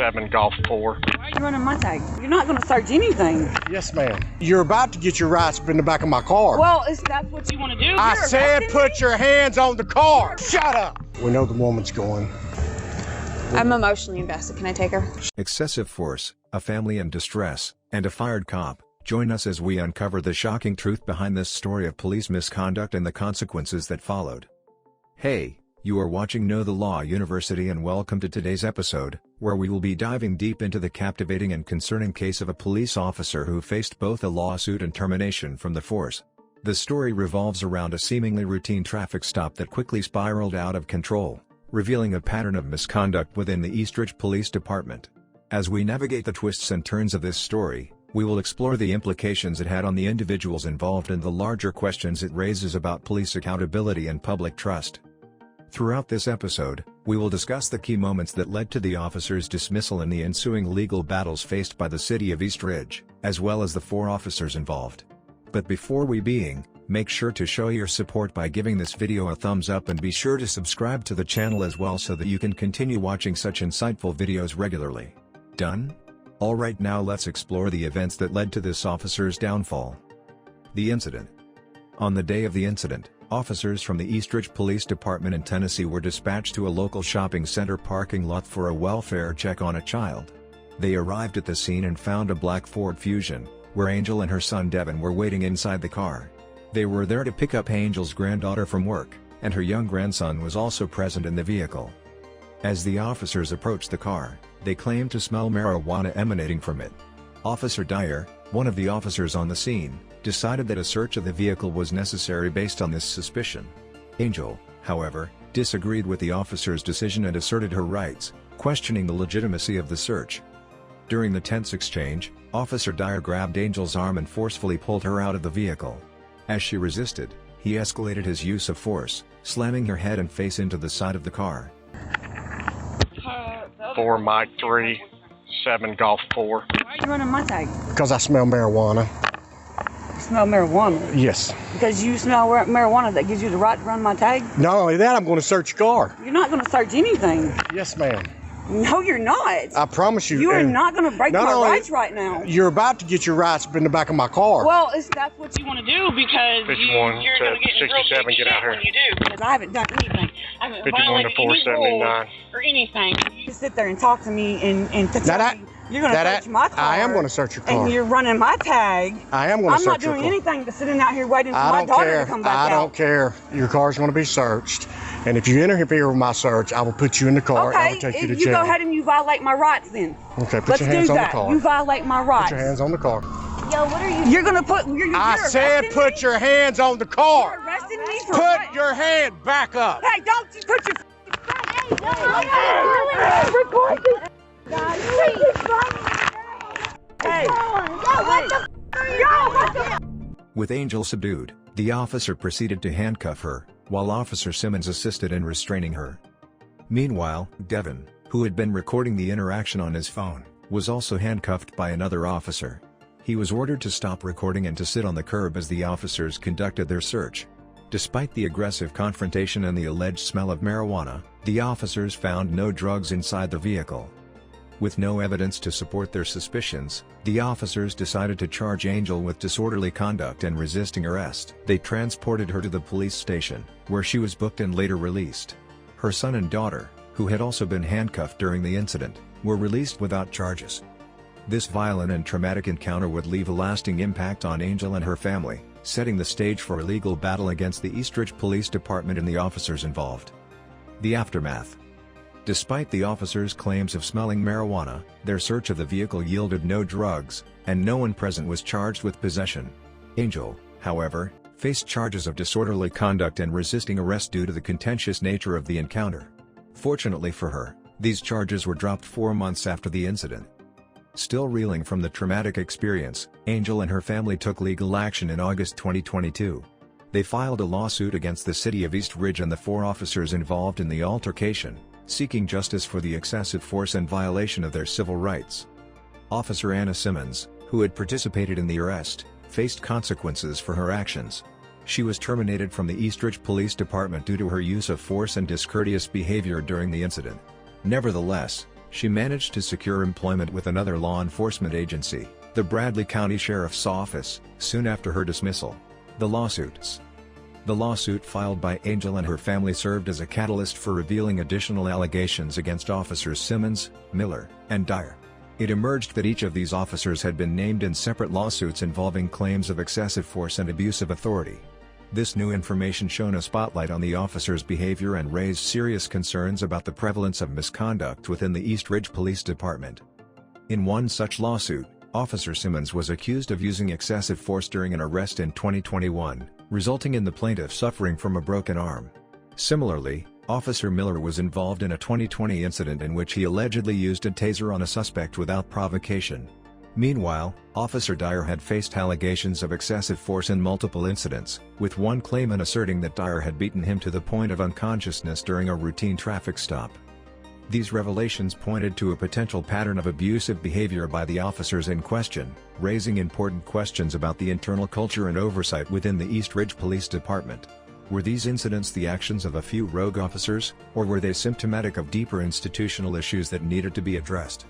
7 Golf 4. Why are you running my tag? You're not going to search anything. Yes, ma'am. You're about to get your rights up in the back of my car. Well, if that's what you want to do, I said put your hands on the car. You're Shut up. We know the woman's going. I'm emotionally invested. Can I take her? Excessive force, a family in distress, and a fired cop. Join us as we uncover the shocking truth behind this story of police misconduct and the consequences that followed. Hey, you are watching Know the Law University, and welcome to today's episode, where we will be diving deep into the captivating and concerning case of a police officer who faced both a lawsuit and termination from the force. The story revolves around a seemingly routine traffic stop that quickly spiraled out of control, revealing a pattern of misconduct within the Eastridge Police Department. As we navigate the twists and turns of this story, we will explore the implications it had on the individuals involved and the larger questions it raises about police accountability and public trust. Throughout this episode, we will discuss the key moments that led to the officer's dismissal and the ensuing legal battles faced by the city of Eastridge, as well as the 4 officers involved. But before we begin, make sure to show your support by giving this video a thumbs up, and be sure to subscribe to the channel as well so that you can continue watching such insightful videos regularly. Done? Alright, now let's explore the events that led to this officer's downfall. The incident. On the day of the incident, officers from the Eastridge Police Department in Tennessee were dispatched to a local shopping center parking lot for a welfare check on a child. They arrived at the scene and found a black Ford Fusion, where Angel and her son Devin were waiting inside the car. They were there to pick up Angel's granddaughter from work, and her young grandson was also present in the vehicle. As the officers approached the car, they claimed to smell marijuana emanating from it. Officer Dyer, one of the officers on the scene, decided that a search of the vehicle was necessary based on this suspicion. Angel, however, disagreed with the officer's decision and asserted her rights, questioning the legitimacy of the search. During the tense exchange, Officer Dyer grabbed Angel's arm and forcefully pulled her out of the vehicle. As she resisted, he escalated his use of force, slamming her head and face into the side of the car. 4 Mike 3, 7 Golf 4. Why are you running my tag? Because I smell marijuana. You smell marijuana? Yes. Because you smell marijuana, that gives you the right to run my tag? Not only that, I'm going to search your car. You're not going to search anything. Yes, ma'am. No, you're not. I promise you. You are not going to break my only- rights right now. You're about to get your rights up in the back of my car. Well, if that's what you want to do, because 51 you're to going to get in real 67, big get shit out here. when you do. Because I haven't done anything. I haven't 51 to violated any 479. rules or anything. You sit there and talk to me and to tell me you're going to search my car. I am going to search your car. And you're running my tag. I am going to I'm not search your doing car. anything but sitting out here waiting for I my don't daughter care. to come back I out. don't care. Your car's going to be searched. And if you interfere with my search, I will put you in the car and I will take you to you jail. go ahead and you violate my rights then. Okay, put Let's your hands do on that. the car. You violate my rights. Put your hands on the car. Yo, what are you? You're going to put... I said put your hands on the car. You're arresting me for Put what? your hand back up. Hey, don't you put your... Hey, With Angel subdued, the officer proceeded to handcuff her, while Officer Simmons assisted in restraining her. Meanwhile, Devin, who had been recording the interaction on his phone, was also handcuffed by another officer. He was ordered to stop recording and to sit on the curb as the officers conducted their search. Despite the aggressive confrontation and the alleged smell of marijuana, the officers found no drugs inside the vehicle. With no evidence to support their suspicions, the officers decided to charge Angel with disorderly conduct and resisting arrest. They transported her to the police station, where she was booked and later released. Her son and daughter, who had also been handcuffed during the incident, were released without charges. This violent and traumatic encounter would leave a lasting impact on Angel and her family, setting the stage for a legal battle against the Eastridge Police Department and the officers involved. The aftermath. Despite the officers' claims of smelling marijuana, their search of the vehicle yielded no drugs, and no one present was charged with possession. Angel, however, faced charges of disorderly conduct and resisting arrest due to the contentious nature of the encounter. Fortunately for her, these charges were dropped 4 months after the incident. Still reeling from the traumatic experience, Angel and her family took legal action in August 2022. They filed a lawsuit against the city of Eastridge and the 4 officers involved in the altercation, seeking justice for the excessive force and violation of their civil rights. Officer Anna Simmons, who had participated in the arrest, faced consequences for her actions. She was terminated from the Eastridge Police Department due to her use of force and discourteous behavior during the incident. Nevertheless, She managed to secure employment with another law enforcement agency, the Bradley County Sheriff's Office, soon after her dismissal. The lawsuits. The lawsuit filed by Angel and her family served as a catalyst for revealing additional allegations against Officers Simmons, Miller, and Dyer. It emerged that each of these officers had been named in separate lawsuits involving claims of excessive force and abuse of authority. This new information shone a spotlight on the officers' behavior and raised serious concerns about the prevalence of misconduct within the East Ridge Police Department. In one such lawsuit, Officer Simmons was accused of using excessive force during an arrest in 2021, resulting in the plaintiff suffering from a broken arm. Similarly, Officer Miller was involved in a 2020 incident in which he allegedly used a taser on a suspect without provocation. Meanwhile, Officer Dyer had faced allegations of excessive force in multiple incidents, with one claimant asserting that Dyer had beaten him to the point of unconsciousness during a routine traffic stop. These revelations pointed to a potential pattern of abusive behavior by the officers in question, raising important questions about the internal culture and oversight within the East Ridge Police Department. Were these incidents the actions of a few rogue officers, or were they symptomatic of deeper institutional issues that needed to be addressed?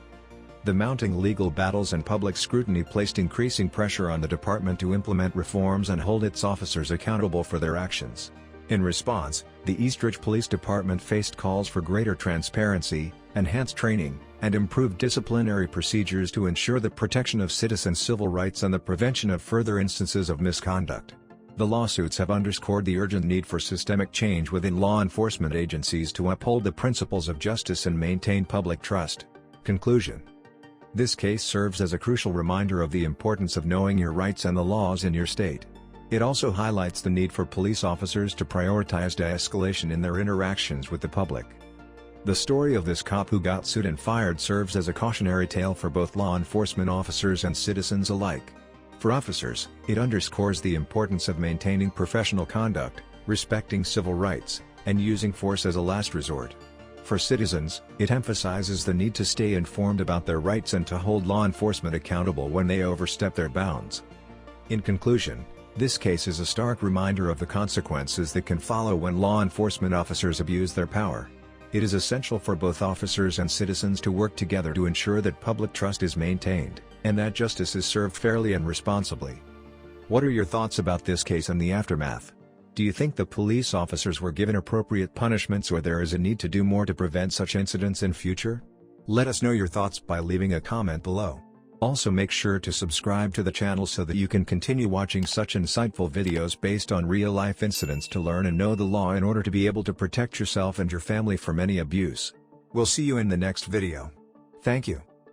The mounting legal battles and public scrutiny placed increasing pressure on the department to implement reforms and hold its officers accountable for their actions. In response, the East Ridge Police Department faced calls for greater transparency, enhanced training, and improved disciplinary procedures to ensure the protection of citizens' civil rights and the prevention of further instances of misconduct. The lawsuits have underscored the urgent need for systemic change within law enforcement agencies to uphold the principles of justice and maintain public trust. Conclusion. This case serves as a crucial reminder of the importance of knowing your rights and the laws in your state. It also highlights the need for police officers to prioritize de-escalation in their interactions with the public. The story of this cop who got sued and fired serves as a cautionary tale for both law enforcement officers and citizens alike. For officers, it underscores the importance of maintaining professional conduct, respecting civil rights, and using force as a last resort. For citizens, it emphasizes the need to stay informed about their rights and to hold law enforcement accountable when they overstep their bounds. In conclusion, this case is a stark reminder of the consequences that can follow when law enforcement officers abuse their power. It is essential for both officers and citizens to work together to ensure that public trust is maintained, and that justice is served fairly and responsibly. What are your thoughts about this case and the aftermath? Do you think the police officers were given appropriate punishments, or there is a need to do more to prevent such incidents in future? Let us know your thoughts by leaving a comment below. Also, make sure to subscribe to the channel so that you can continue watching such insightful videos based on real-life incidents to learn and know the law in order to be able to protect yourself and your family from any abuse. We'll see you in the next video. Thank you.